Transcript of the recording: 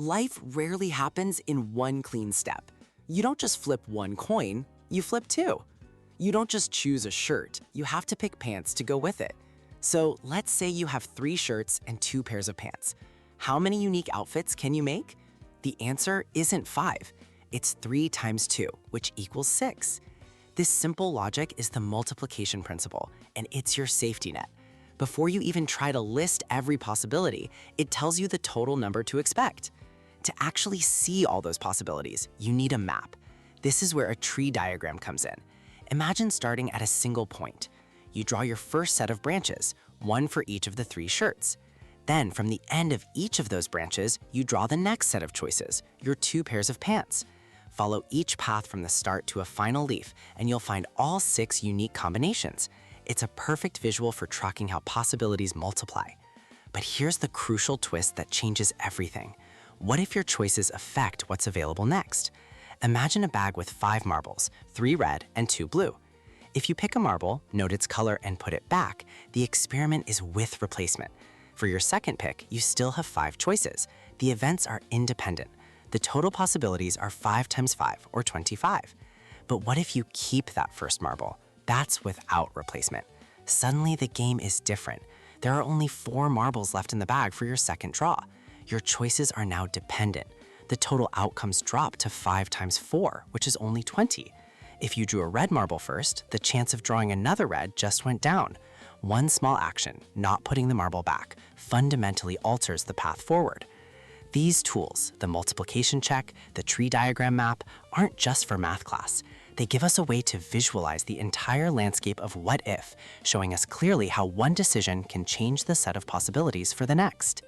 Life rarely happens in one clean step. You don't just flip one coin, you flip two. You don't just choose a shirt, you have to pick pants to go with it. So let's say you have 3 shirts and 2 pairs of pants. How many unique outfits can you make? The answer isn't 5. It's 3 times 2, which equals 6. This simple logic is the multiplication principle, and it's your safety net. Before you even try to list every possibility, it tells you the total number to expect. To actually see all those possibilities, you need a map. This is where a tree diagram comes in. Imagine starting at a single point. You draw your first set of branches, one for each of the 3 shirts. Then, from the end of each of those branches, you draw the next set of choices, your 2 pairs of pants. Follow each path from the start to a final leaf, and you'll find all 6 unique combinations. It's a perfect visual for tracking how possibilities multiply. But here's the crucial twist that changes everything. What if your choices affect what's available next? Imagine a bag with 5 marbles, 3 red and 2 blue. If you pick a marble, note its color, and put it back, the experiment is with replacement. For your second pick, you still have 5 choices. The events are independent. The total possibilities are 5 times 5, or 25. But what if you keep that first marble? That's without replacement. Suddenly, the game is different. There are only 4 marbles left in the bag for your second draw. Your choices are now dependent. The total outcomes drop to 5 times 4, which is only 20. If you drew a red marble first, the chance of drawing another red just went down. One small action, not putting the marble back, fundamentally alters the path forward. These tools, the multiplication check, the tree diagram map, aren't just for math class. They give us a way to visualize the entire landscape of what if, showing us clearly how one decision can change the set of possibilities for the next.